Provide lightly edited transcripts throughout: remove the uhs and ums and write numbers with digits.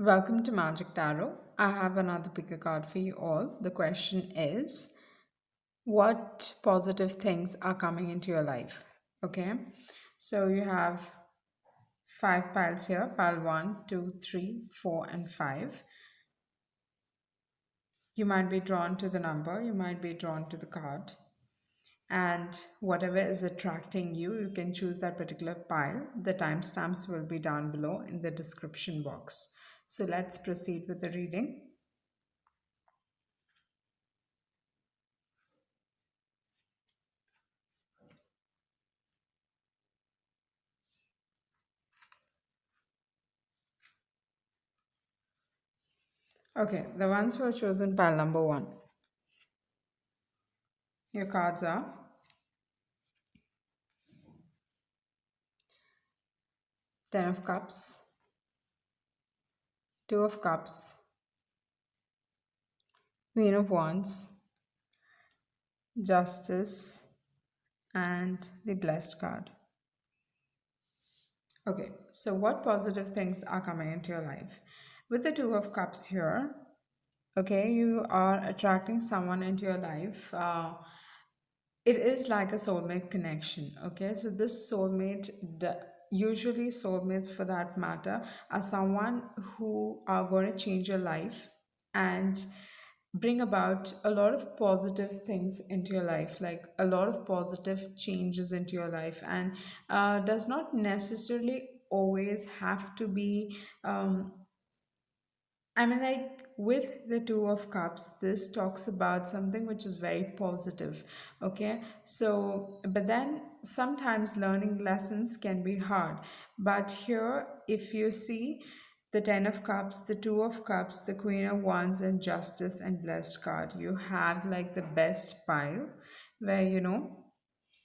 Welcome to Magic Tarot. I have another picker card for you all. The question is, what positive things are coming into your life? Okay, so you have five piles here, pile one, two, three, four, and five. You might be drawn to the number, you might be drawn to the card, and whatever is attracting you, you can choose that particular pile. The timestamps will be down below in the description box. So let's proceed with the reading. Okay, the ones who are chosen pile number one. Your cards are Ten of Cups, Two of Cups, Queen of Wands, Justice, and the Blessed card. Okay, so what positive things are coming into your life? With the Two of Cups here, okay, you are attracting someone into your life. It is like a soulmate connection. Okay, so this usually soulmates for that matter are someone who are going to change your life and bring about a lot of positive things into your life, like a lot of positive changes into your life, and does not necessarily always have to be I mean, like with the Two of Cups, this talks about something which is very positive. Okay. So, but then sometimes learning lessons can be hard. But here, if you see the Ten of Cups, the Two of Cups, the Queen of Wands, and Justice and Blessed card, you have like the best pile where,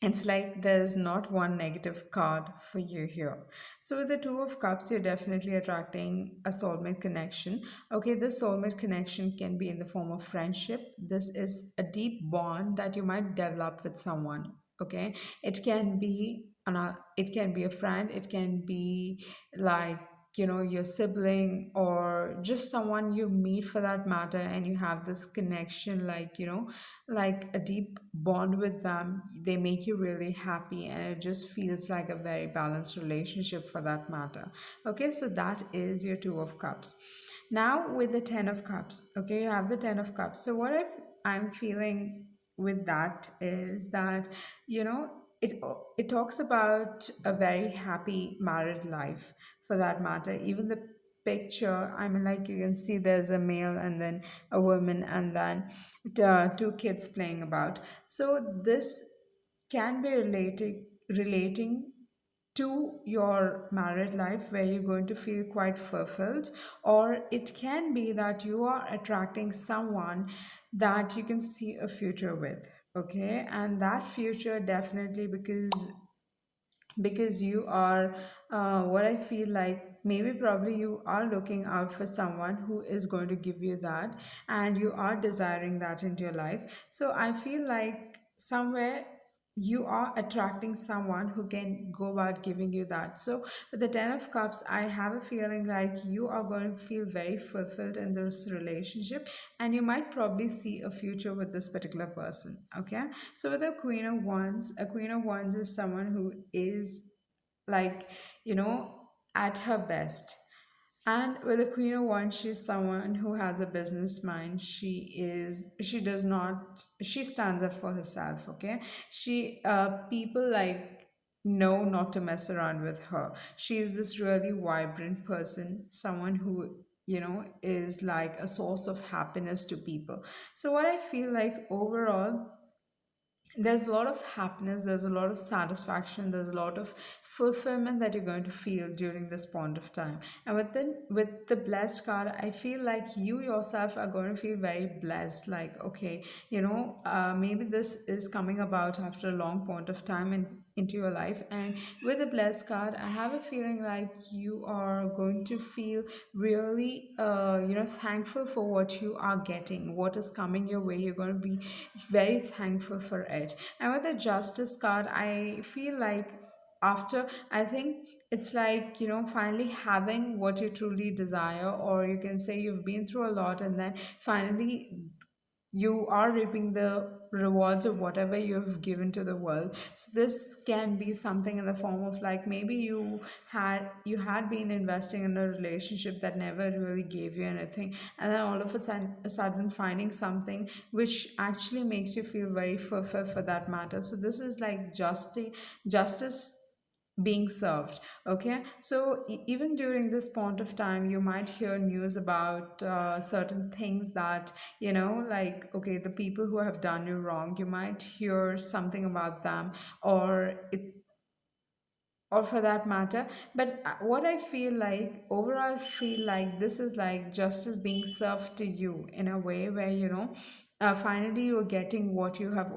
it's like there's not one negative card for you here. So with the Two of Cups, you're definitely attracting a soulmate connection. Okay, this soulmate connection can be in the form of friendship. This is a deep bond that you might develop with someone. Okay, it can be a friend, it can be like your sibling or just someone you meet for that matter, and you have this connection, like a deep bond with them. They make you really happy, and it just feels like a very balanced relationship for that matter. Okay, so that is your Two of Cups. Now with the Ten of Cups, okay, you have the Ten of Cups. So what if I'm feeling with that is that, you know, it talks about a very happy married life for that matter. Even the picture, I mean, like you can see there's a male and then a woman and then two kids playing about. So this can be relating to your married life where you're going to feel quite fulfilled, or it can be that you are attracting someone that you can see a future with. Okay, and that future definitely because you are what I feel like, maybe probably you are looking out for someone who is going to give you that, and you are desiring that into your life. So I feel like somewhere you are attracting someone who can go about giving you that. So with the Ten of Cups, I have a feeling like you are going to feel very fulfilled in this relationship, and you might probably see a future with this particular person. Okay, so with a Queen of Wands, a Queen of Wands is someone who is like, you know, at her best. And with the Queen of Wands, she's someone who has a business mind. She does not, she stands up for herself, okay? People like know not to mess around with her. She's this really vibrant person, someone who, is like a source of happiness to people. So, what I feel like overall, there's a lot of happiness, there's a lot of satisfaction, there's a lot of fulfillment that you're going to feel during this point of time. And with the blessed card, I feel like you yourself are going to feel very blessed, like, okay, maybe this is coming about after a long point of time into your life. And with the blessed card, I have a feeling like you are going to feel really thankful for what you are getting, what is coming your way. You're going to be very thankful for it. And with the Justice card, I feel like after, I think it's like, finally having what you truly desire, or you can say you've been through a lot and then finally you are reaping the rewards of whatever you have given to the world. So this can be something in the form of, like, maybe you had been investing in a relationship that never really gave you anything, and then all of a sudden finding something which actually makes you feel very fulfilled for that matter. So this is like justice being served. Okay, so even during this point of time you might hear news about certain things that, like, okay, the people who have done you wrong, you might hear something about them, or it, or for that matter. But what I feel like, overall feel like, this is like justice being served to you in a way where, finally you're getting what you have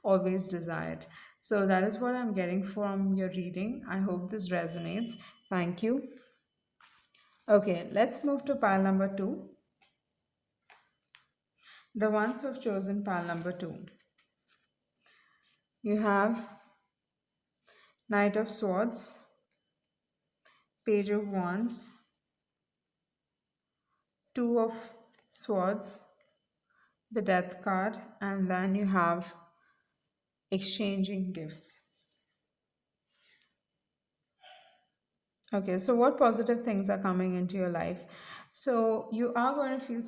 always desired. So that is what I'm getting from your reading. I hope this resonates. Thank you. Okay, let's move to pile number two. The ones who have chosen pile number two, you have Knight of Swords, Page of Wands, Two of Swords, the Death card, and then you have exchanging gifts. Okay, so what positive things are coming into your life? So you are going to feel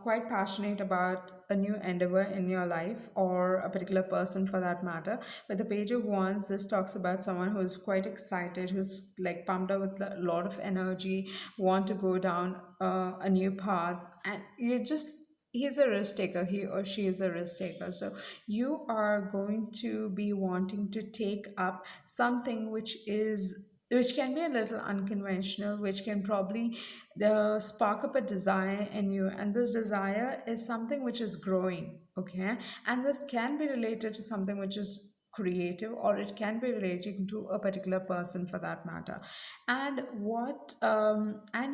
quite passionate about a new endeavor in your life, or a particular person for that matter. With the Page of Wands, this talks about someone who's quite excited, who's like pumped up with a lot of energy, want to go down a new path, and you just, he's a risk taker, he or she is a risk taker. So you are going to be wanting to take up something which can be a little unconventional, which can probably spark up a desire in you. And this desire is something which is growing, okay? And this can be related to something which is creative, or it can be relating to a particular person for that matter. And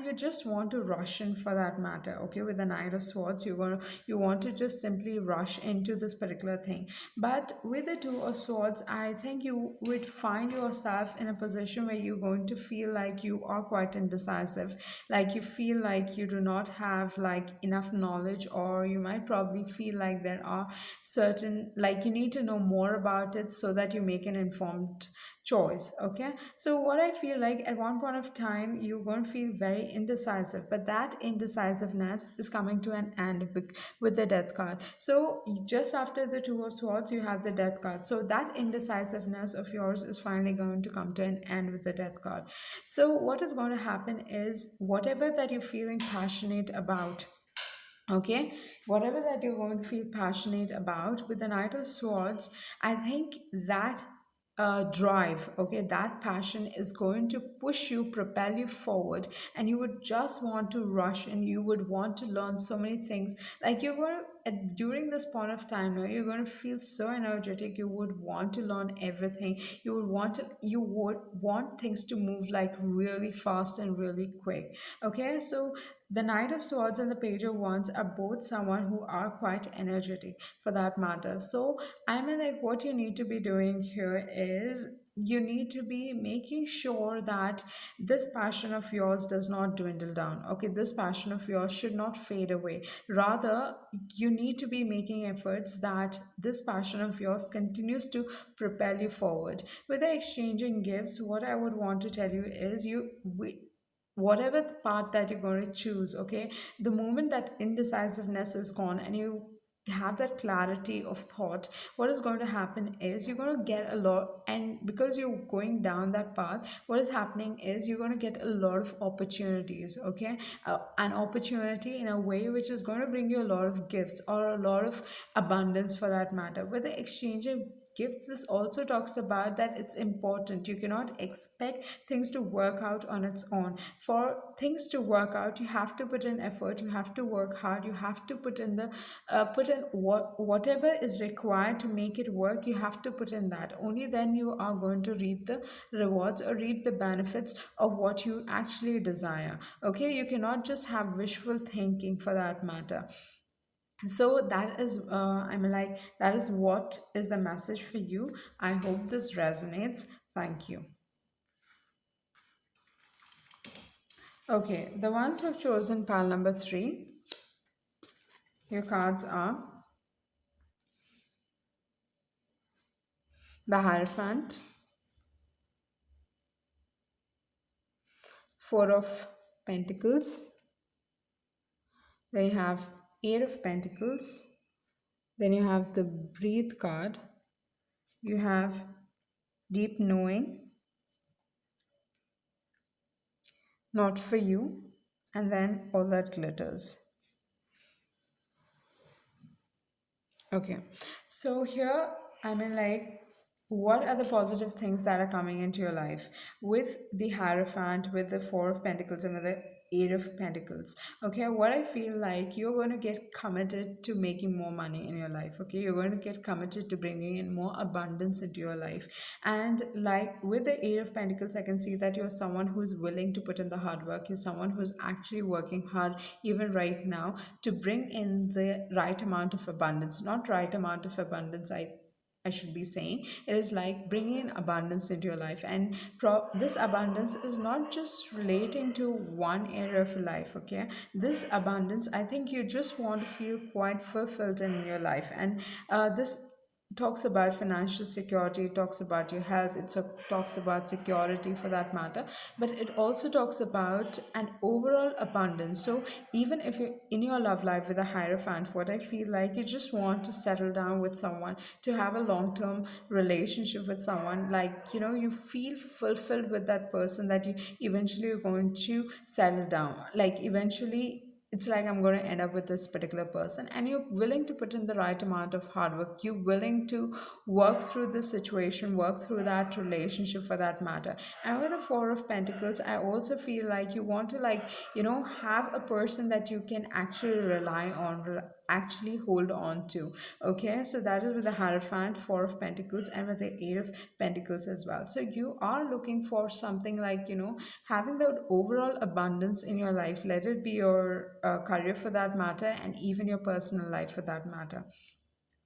you just want to rush in for that matter. Okay, with the Knight of Swords, you want to just simply rush into this particular thing. But with the Two of Swords, I think you would find yourself in a position where you're going to feel like you are quite indecisive, like you feel like you do not have like enough knowledge, or you might probably feel like there are certain, like, you need to know more about it so that you make an informed choice. Okay, so what I feel like, at one point of time you're going to feel very indecisive, but that indecisiveness is coming to an end with the Death card. So just after the Two of Swords you have the Death card, so that indecisiveness of yours is finally going to come to an end with the Death card. So what is going to happen is, whatever that you're feeling passionate about, okay, whatever that you're going to feel passionate about with the Knight of Swords, I think that drive, okay, that passion is going to push you, propel you forward, and you would just want to rush, and you would want to learn so many things. Like, you're going to, during this point of time, no, you're going to feel so energetic, you would want to learn everything, you would want things to move like really fast and really quick. Okay, so the Knight of Swords and the Page of Wands are both someone who are quite energetic for that matter. So, I mean, like, what you need to be doing here is, you need to be making sure that this passion of yours does not dwindle down. Okay, this passion of yours should not fade away. Rather, you need to be making efforts that this passion of yours continues to propel you forward. With the exchanging gifts, what I would want to tell you is, whatever the path that you're going to choose, okay, the moment that indecisiveness is gone and you have that clarity of thought, what is going to happen is, you're going to get a lot, and because you're going down that path, what is happening is, you're going to get a lot of opportunities. Okay, an opportunity in a way which is going to bring you a lot of gifts, or a lot of abundance for that matter. With the exchanging gifts, this also talks about that it's important, you cannot expect things to work out on its own. For things to work out, you have to put in effort, you have to work hard, you have to put in whatever is required to make it work. You have to put in that, only then you are going to reap the rewards, or reap the benefits of what you actually desire. Okay, you cannot just have wishful thinking for that matter. So that is, I'm like, that is what is the message for you. I hope this resonates. Thank you. Okay, the ones who've chosen pile number three, your cards are the Hierophant, Four of Pentacles, then you have Eight of Pentacles, then you have the Breathe card, you have Deep Knowing, Not for You, and then All That Glitters. Okay, so here, I mean, like, what are the positive things that are coming into your life with the Hierophant, with the Four of Pentacles, and with the Eight of Pentacles? Okay, what I feel like you're going to get committed to making more money in your life. Okay, you're going to get committed to bringing in more abundance into your life. And like with the Eight of Pentacles, I can see that you're someone who's willing to put in the hard work. You're someone who's actually working hard even right now to bring in the right amount of abundance. Not right amount of abundance, I should be saying. It is like bringing in abundance into your life. And this abundance is not just relating to one area of your life, okay? This abundance, I think you just want to feel quite fulfilled in your life. And this talks about financial security, it talks about your health, talks about security for that matter, but it also talks about an overall abundance. So even if you're in your love life with a Hierophant, what I feel like you just want to settle down with someone, to have a long-term relationship with someone, like, you know, you feel fulfilled with that person, that you eventually are going to settle down, like eventually it's like I'm going to end up with this particular person, and you're willing to put in the right amount of hard work, you're willing to work through this situation, work through that relationship for that matter. And with the Four of Pentacles, I also feel like you want to, like, you know, have a person that you can actually rely on, actually hold on to. Okay, so that is with the Hierophant, Four of Pentacles, and with the Eight of Pentacles as well. So you are looking for something like, you know, having the overall abundance in your life, let it be your career for that matter, and even your personal life for that matter.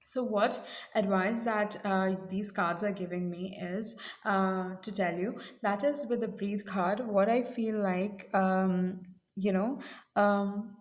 So, what advice that these cards are giving me is to tell you that is with the Breathe card, what I feel like, you know, um,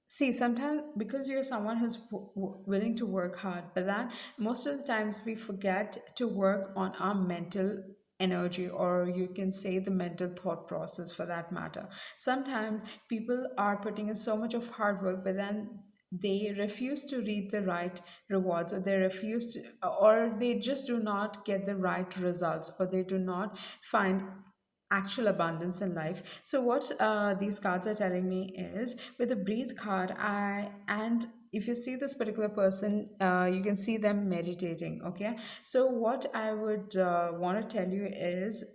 see, sometimes because you're someone who's willing to work hard, but that most of the times we forget to work on our mental energy, or you can say the mental thought process for that matter. Sometimes people are putting in so much of hard work, but then they refuse to reap the right rewards, or they refuse to, or they just do not get the right results, or they do not find actual abundance in life. So what these cards are telling me is with the Breathe card, I and if you see this particular person, you can see them meditating. Okay, so what I would want to tell you is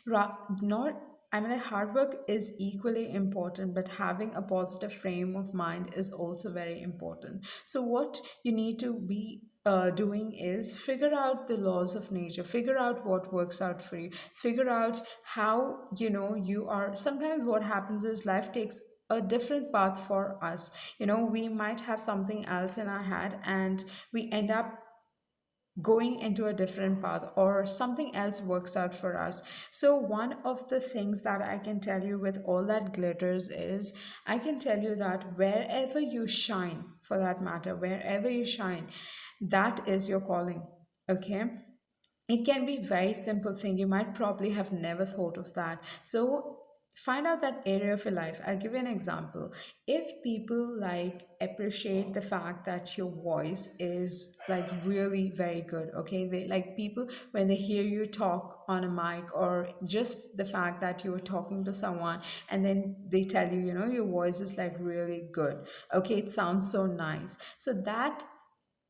not, I mean, like, hard work is equally important, but having a positive frame of mind is also very important. So, what you need to be doing is figure out the laws of nature, figure out what works out for you, figure out how, you know, you are. Sometimes what happens is life takes a different path for us. You know, we might have something else in our head, and we end up going into a different path, or something else works out for us. So one of the things that I can tell you with All That Glitters is, I can tell you that wherever you shine, for that matter, wherever you shine, that is your calling. Okay, it can be very simple thing, you might probably have never thought of that. So find out that area of your life. I'll give you an example. If people like appreciate the fact that your voice is like really very good, okay, they like people when they hear you talk on a mic, or just the fact that you were talking to someone and then they tell you, you know, your voice is like really good, okay, it sounds so nice. So that,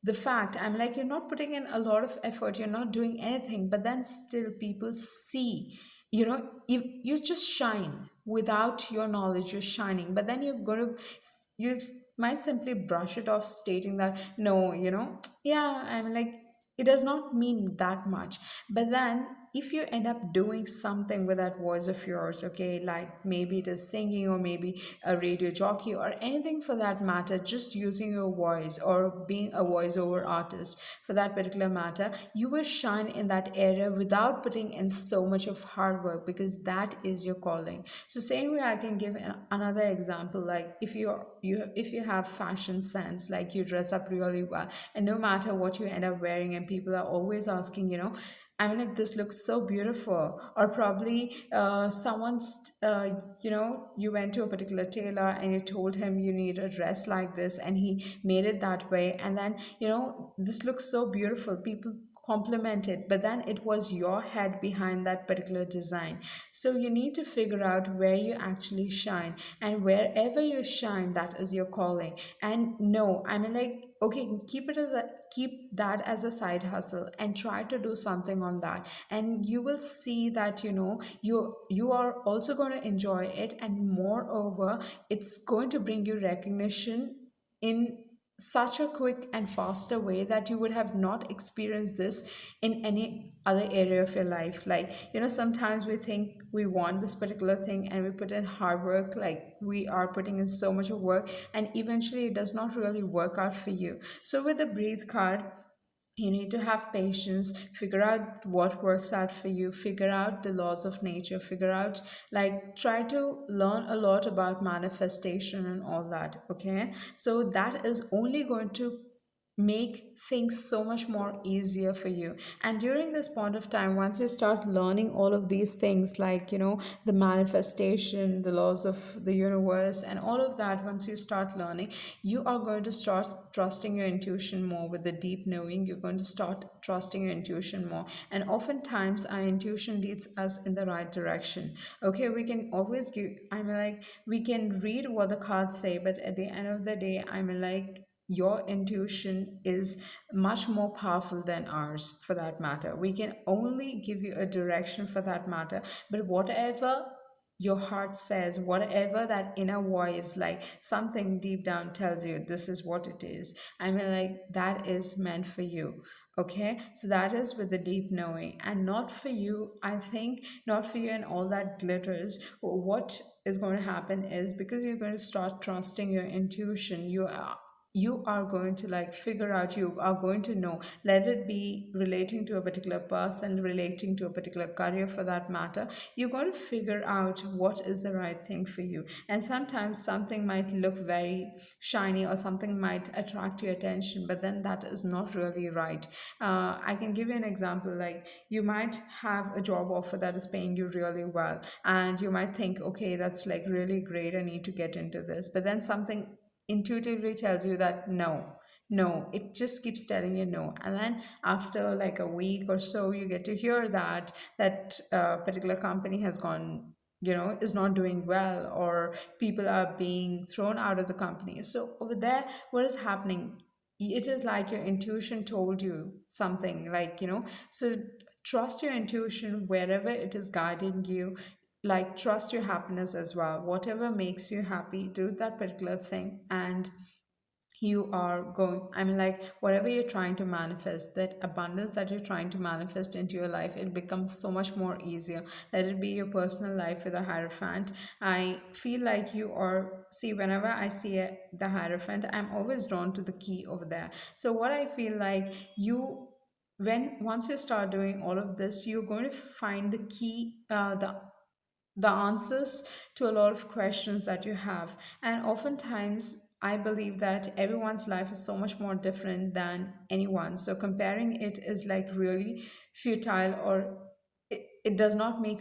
the fact, I'm like, you're not putting in a lot of effort, you're not doing anything, but then still people see, you know, you just shine without your knowledge, you're shining, but then you're going to, you might simply brush it off stating that no, you know, yeah, I'm like, it does not mean that much. But then if you end up doing something with that voice of yours, okay, like maybe it is singing or maybe a radio jockey or anything for that matter, just using your voice or being a voiceover artist for that particular matter, you will shine in that area without putting in so much of hard work, because that is your calling. So same way I can give another example, like if you have fashion sense, like you dress up really well, and no matter what you end up wearing, and people are always asking, I mean, like, this looks so beautiful. Or probably you went to a particular tailor and you told him you need a dress like this, and he made it that way. And then, this looks so beautiful. People compliment it, but then it was your head behind that particular design. So you need to figure out where you actually shine, and wherever you shine, that is your calling. And no, I mean, like, okay, keep that as a side hustle and try to do something on that, and you will see that you are also going to enjoy it, and moreover, it's going to bring you recognition in such a quick and faster way that you would have not experienced this in any other area of your life. Like, sometimes we think we want this particular thing and we put in hard work, like we are putting in so much of work, and eventually it does not really work out for you. So with the breathe card, you need to have patience, figure out what works out for you, figure out the laws of nature, figure out, like, try to learn a lot about manifestation and all that, okay? So that is only going to make things so much more easier for you. And during this point of time, once you start learning all of these things, like, the manifestation, the laws of the universe, and all of that, once you start learning, you are going to start trusting your intuition more. With the deep knowing, you're going to start trusting your intuition more, and oftentimes our intuition leads us in the right direction. Okay, we can always give, I mean, like, we can read what the cards say, but at the end of the day, I mean, like, your intuition is much more powerful than ours, for that matter. We can only give you a direction, for that matter, but whatever your heart says, whatever that inner voice, like something deep down tells you this is what it is, I mean, like, that is meant for you. Okay, so that is with the deep knowing, and not for you, I think, not for you and all that glitters. What is going to happen is, because you're going to start trusting your intuition, you are going to, like, figure out, you are going to know, let it be relating to a particular person, relating to a particular career, for that matter, you're going to figure out what is the right thing for you. And sometimes something might look very shiny, or something might attract your attention, but then that is not really right. I can give you an example, like, you might have a job offer that is paying you really well, and you might think, okay, that's like really great, I need to get into this, but then something intuitively tells you that no, it just keeps telling you no. And then after like a week or so, you get to hear that particular company has gone, is not doing well, or people are being thrown out of the company. So over there, what is happening? It is like your intuition told you something, like, so trust your intuition wherever it is guiding you. Like, trust your happiness as well. Whatever makes you happy, do that particular thing, and you are going, I mean, like, whatever you're trying to manifest, that abundance that you're trying to manifest into your life, it becomes so much more easier. Let it be your personal life with a hierophant. I feel like you are, see, whenever I see the hierophant, I'm always drawn to the key over there. So what I feel like, you when once you start doing all of this, you're going to find the key, the answers to a lot of questions that you have. And oftentimes, I believe that everyone's life is so much more different than anyone. So comparing it is like really futile, or it does not make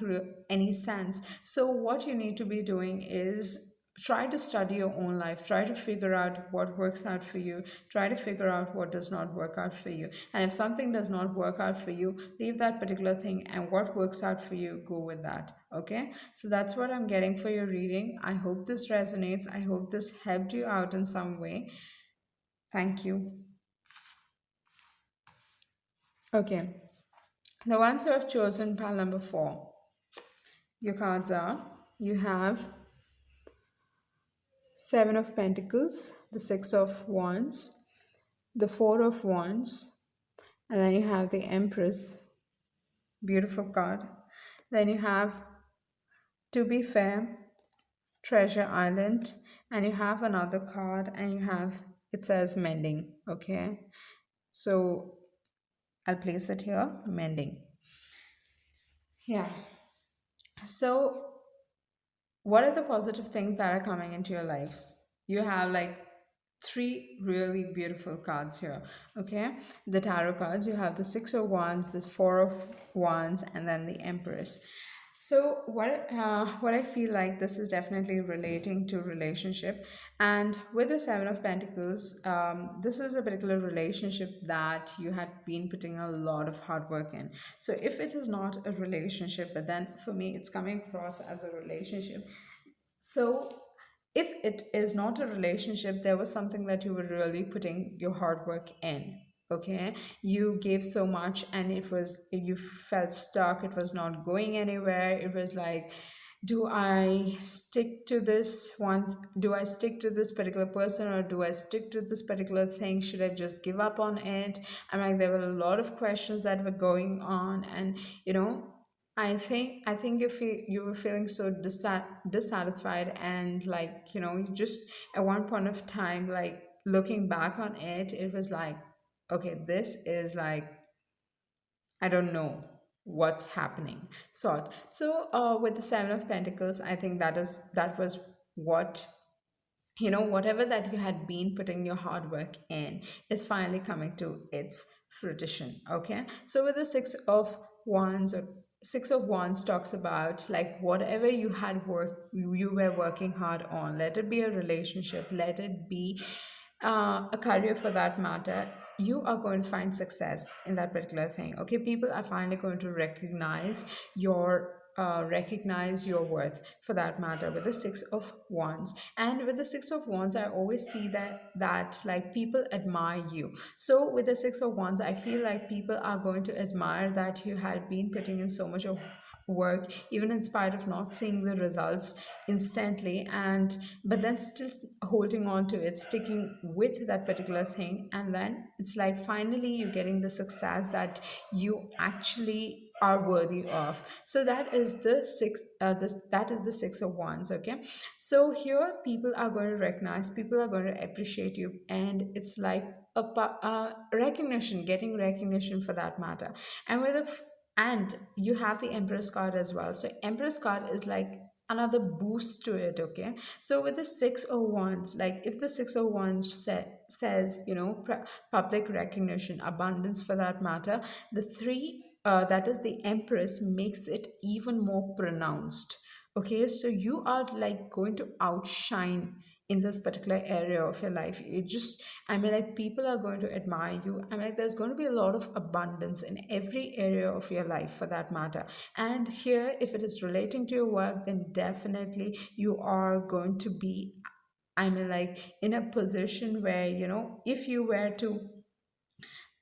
any sense. So what you need to be doing is try to study your own life, try to figure out what works out for you, try to figure out what does not work out for you. And if something does not work out for you, leave that particular thing, and what works out for you, go with that. Okay, so that's what I'm getting for your reading. I hope this resonates, I hope this helped you out in some way. Thank you. Okay, the ones who have chosen pile number 4, your cards are, you have Seven of Pentacles, the Six of Wands, the Four of Wands, and then you have the Empress, beautiful card. Then you have To Be Fair, Treasure Island, and you have another card, and you have it says Mending. Okay, so I'll place it here, Mending. Yeah. So what are the positive things that are coming into your lives? You have like three really beautiful cards here. Okay, the tarot cards, you have the Six of Wands, the Four of Wands, and then the Empress. So what I feel like this is definitely relating to relationship, and with the Seven of Pentacles, this is a particular relationship that you had been putting a lot of hard work in. So if it is not a relationship, but then for me it's coming across as a relationship. So, if it is not a relationship, there was something that you were really putting your hard work in. Okay, you gave so much and you felt stuck, it was not going anywhere. It was like, do I stick to this one? Do I stick to this particular person, or do I stick to this particular thing? Should I just give up on it? I'm like, there were a lot of questions that were going on, and you know, I think you were feeling so dissatisfied, and like, you know, you just at one point of time, like looking back on it, it was like, okay, this is like, I don't know what's happening. So with the Seven of Pentacles, I think that was what, you know, whatever that you had been putting your hard work in is finally coming to its fruition. Okay, so with the Six of Wands talks about like whatever you were working hard on, let it be a relationship, let it be a career for that matter, you are going to find success in that particular thing. Okay, people are finally going to recognize your worth for that matter with the Six of Wands. And with the Six of Wands, I always see that like people admire you. So with the Six of Wands, I feel like people are going to admire that you had been putting in so much of work, even in spite of not seeing the results instantly, and but then still holding on to it, sticking with that particular thing, and then it's like finally you're getting the success that you actually are worthy of. So that is the Six of Wands. Okay, so here people are going to recognize, people are going to appreciate you, and it's like recognition, getting recognition for that matter. And and you have the Empress card as well. So Empress card is like another boost to it. Okay, so with the Six of Wands, like if the Six of Wands says, you know, public recognition, abundance for that matter, the three, that is the Empress, makes it even more pronounced. Okay, so you are like going to outshine in this particular area of your life. You just, I mean, like people are going to admire you. I mean, like there's going to be a lot of abundance in every area of your life for that matter. And here, if it is relating to your work, then definitely you are going to be, I mean, like in a position where, you know, if you were to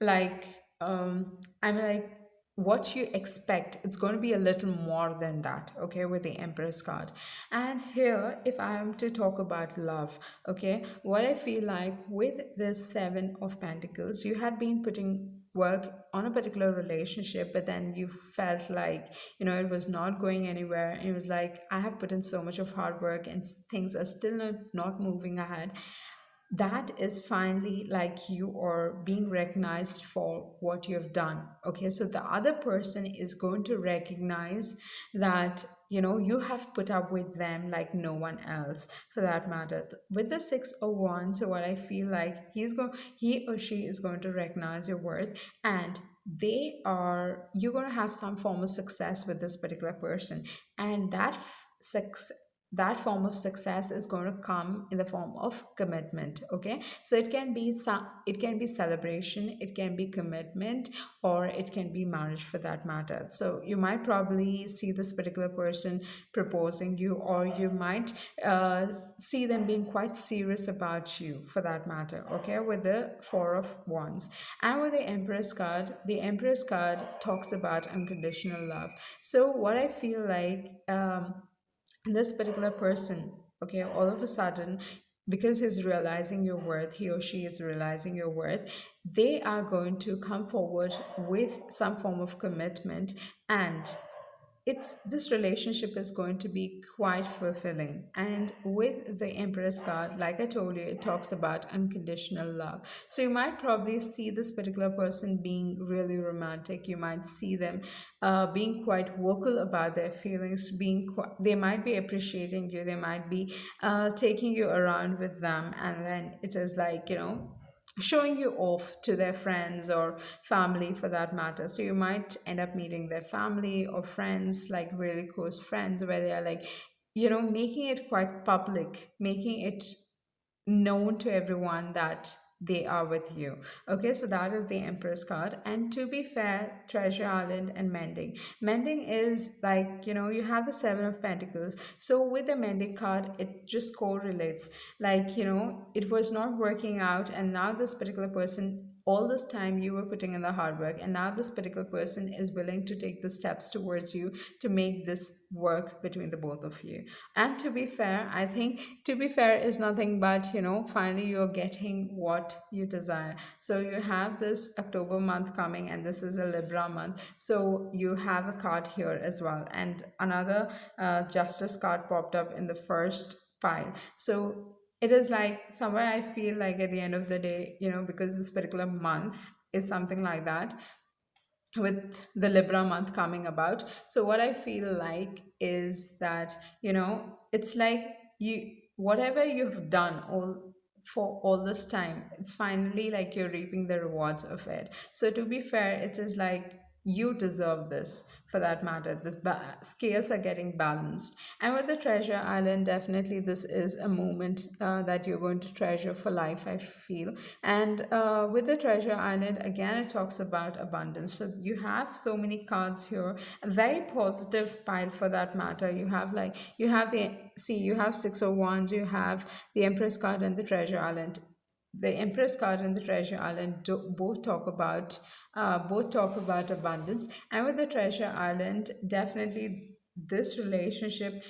like I mean, like what you expect, it's going to be a little more than that. Okay, with the Empress card. And here, if I am to talk about love, okay, what I feel like with this Seven of Pentacles, you had been putting work on a particular relationship, but then you felt like, you know, it was not going anywhere, and it was like, I have put in so much of hard work and things are still not moving ahead. That is finally like you are being recognized for what you have done. Okay, so the other person is going to recognize that, you know, you have put up with them like no one else for that matter. With the Six of Wands, so what I feel like he or she is going to recognize your worth, and you're going to have some form of success with this particular person, and that form of success is going to come in the form of commitment. Okay, so it can be celebration, it can be commitment, or it can be marriage for that matter. So you might probably see this particular person proposing you, or you might see them being quite serious about you for that matter. Okay, with the Four of Wands. And with the Empress card talks about unconditional love. So what I feel like, this particular person, okay, all of a sudden because he's realizing your worth, he or she is realizing your worth, they are going to come forward with some form of commitment, and it's this relationship is going to be quite fulfilling. And with the Empress card, like I told you, it talks about unconditional love. So you might probably see this particular person being really romantic. You might see them being quite vocal about their feelings, they might be appreciating you, they might be taking you around with them, and then it is like, showing you off to their friends or family for that matter. So you might end up meeting their family or friends, like really close friends, where they are like, making it quite public, making it known to everyone that they are with you. Okay, so that is the Empress card. And to be fair, Treasure Island and Mending. Mending is like, you have the Seven of Pentacles. So with the Mending card, it just correlates. Like, it was not working out, and now this particular person, all this time you were putting in the hard work, and now this particular person is willing to take the steps towards you to make this work between the both of you. And to be fair, I think to be fair is nothing but, finally you're getting what you desire. So you have this October month coming, and this is a Libra month. So you have a card here as well. And another Justice card popped up in the first pile. So it is like somewhere I feel like at the end of the day, because this particular month is something like that, with the Libra month coming about. So what I feel like is that, it's like whatever you've done all this time, it's finally like you're reaping the rewards of it. So to be fair, it is like you deserve this for that matter. The scales are getting balanced. And with the Treasure Island, definitely this is a moment that you're going to treasure for life, I feel. And with the Treasure Island, again, it talks about abundance. So you have so many cards here, a very positive pile for that matter. You have Six of Wands, you have the Empress card and the Treasure Island. The Empress card and the Treasure Island both talk about abundance. And with the Treasure Island, definitely this relationship,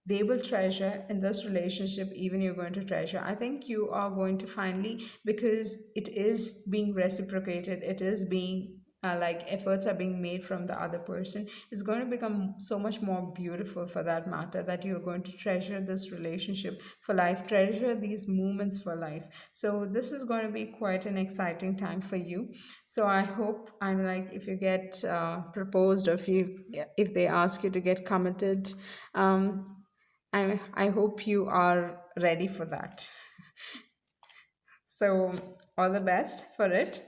they will treasure in this relationship, even you're going to treasure. I think you are going to finally, because it is being reciprocated, it is being like efforts are being made from the other person, it's going to become so much more beautiful for that matter, that you're going to treasure this relationship for life, treasure these moments for life. So this is going to be quite an exciting time for you. So I hope, I'm like, if you get proposed, or if they ask you to get committed, I hope you are ready for that. So, all the best for it.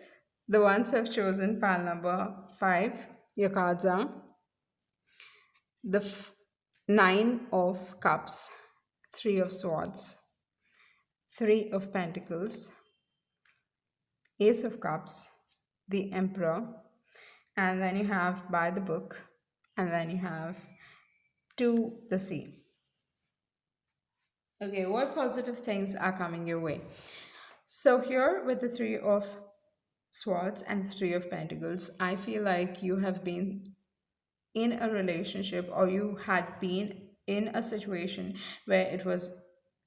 The ones who have chosen pile number 5, your cards are the Nine of Cups, Three of Swords, Three of Pentacles, Ace of Cups, the Emperor, and then you have By the Book, and then you have To the Sea. Okay, what positive things are coming your way? So here with the Three of Swords and the Three of Pentacles, I feel like you have been in a relationship, or you had been in a situation where it was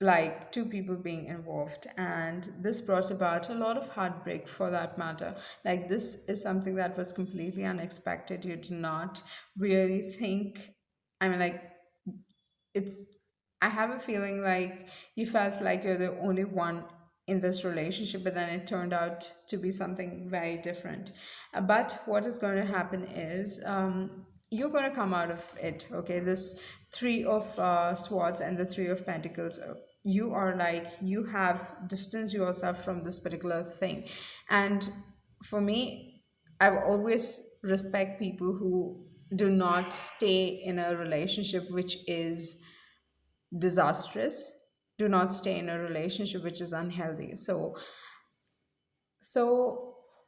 like two people being involved, and this brought about a lot of heartbreak for that matter. Like, this is something that was completely unexpected. You did not really think, I mean, like, it's I have a feeling like you felt like you're the only one in this relationship, but then it turned out to be something very different. But what is going to happen is, you're going to come out of it. Okay, this Three of Swords and the Three of Pentacles, you are like, you have distanced yourself from this particular thing. And for me, I've always respect people who do not stay in a relationship which is disastrous. Do not stay in a relationship which is unhealthy. So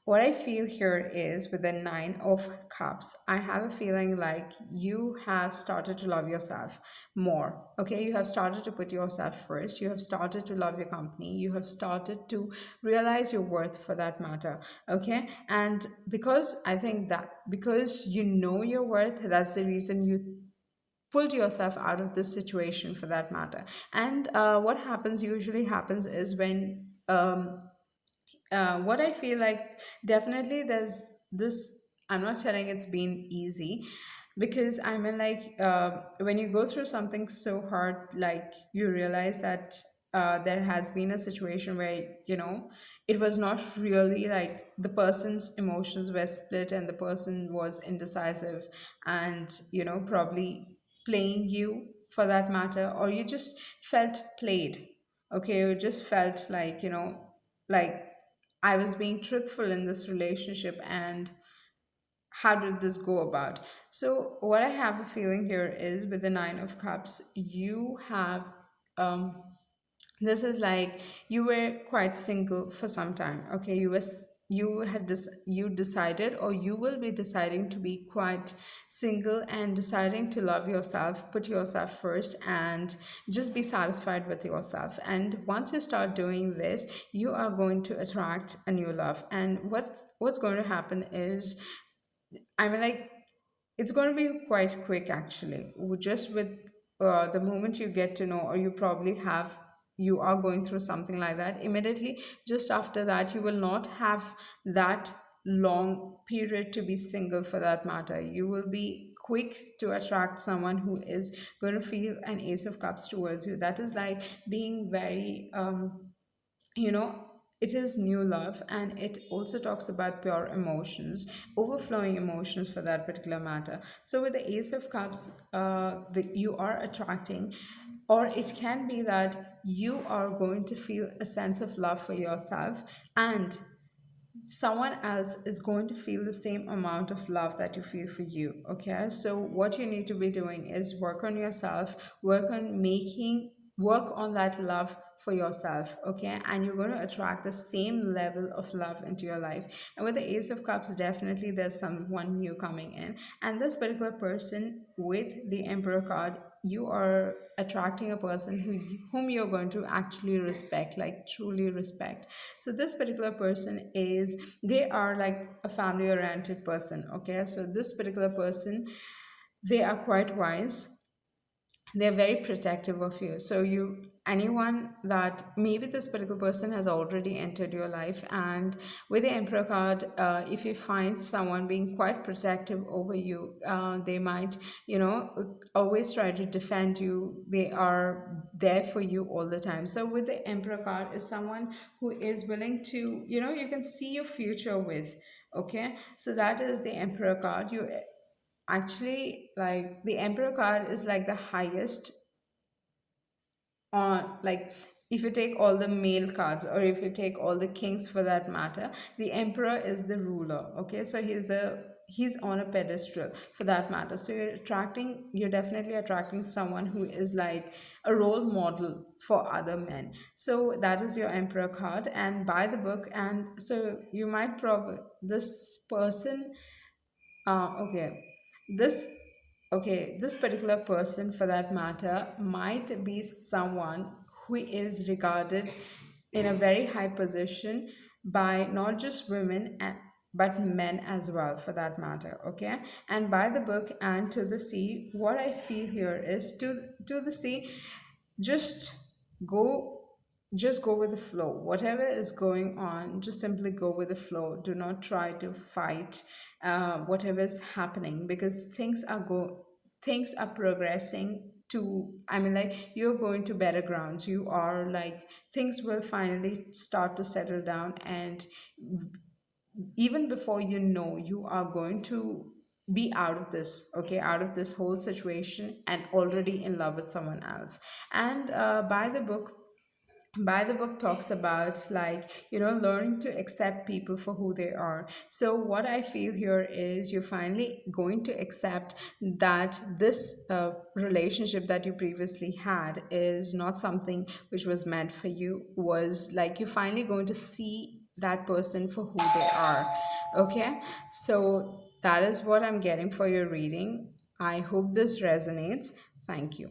what I feel here is, with the Nine of Cups, I have a feeling like you have started to love yourself more. Okay, you have started to put yourself first. You have started to love your company. You have started to realize your worth for that matter. Okay, and because I think that because you know your worth, that's the reason you pulled yourself out of this situation for that matter. And what happens usually happens is when what I feel like, definitely there's this. I'm not saying it's been easy, because I mean, like, when you go through something so hard, like you realize that there has been a situation where, it was not really like the person's emotions were split and the person was indecisive, and probably playing you for that matter, or you just felt played. Okay, you just felt like, like I was being truthful in this relationship, and how did this go about? So, what I have a feeling here is with the Nine of Cups, you have um, this is like you were quite single for some time. Okay, you decided, or you will be deciding to be quite single and deciding to love yourself, put yourself first, and just be satisfied with yourself. And once you start doing this, you are going to attract a new love. And what's going to happen is, I mean, like, it's going to be quite quick actually. Just with the moment you get to know, or you are going through something like that, immediately, just after that, you will not have that long period to be single for that matter. You will be quick to attract someone who is going to feel an Ace of Cups towards you. That is like being very, you know it is new love, and it also talks about pure emotions, overflowing emotions for that particular matter. So with the Ace of Cups, you are attracting, or it can be that you are going to feel a sense of love for yourself, and someone else is going to feel the same amount of love that you feel for you. Okay, so what you need to be doing is work on yourself, work on that love for yourself. Okay, and you're going to attract the same level of love into your life. And with the Ace of Cups, definitely there's someone new coming in, and this particular person with the Emperor card, you are attracting a person whom you're going to actually respect, like truly respect. So this particular person is, they are like a family oriented person. Okay, so this particular person, they are quite wise, they're very protective of you. So anyone that, maybe this particular person has already entered your life, and with the Emperor card, if you find someone being quite protective over you, they might, always try to defend you. They are there for you all the time. So with the Emperor card is someone who is willing to, you can see your future with. Okay, so that is the Emperor card. You actually, like, the Emperor card is like the highest on, like, if you take all the male cards, or if you take all the kings for that matter, the Emperor is the ruler. Okay, so he's on a pedestal for that matter. So you're definitely attracting someone who is like a role model for other men. So that is your Emperor card, and by the book. And so you might probably, this person, okay. This this particular person for that matter might be someone who is regarded in a very high position by not just women but men as well for that matter. Okay, and by the book and to the sea, what I feel here is, to the sea, just go just go with the flow. Whatever is going on, just simply go with the flow. Do not try to fight whatever is happening, because things are progressing to, I mean, like, you're going to better grounds. You are like, things will finally start to settle down, and even before you know, you are going to be out of this, okay, out of this whole situation, and already in love with someone else. And by the book talks about, like, learning to accept people for who they are. So what I feel here is, you're finally going to accept that this relationship that you previously had is not something which was meant for you. Was like, you're finally going to see that person for who they are. Okay, so that is what I'm getting for your reading. I hope this resonates. Thank you.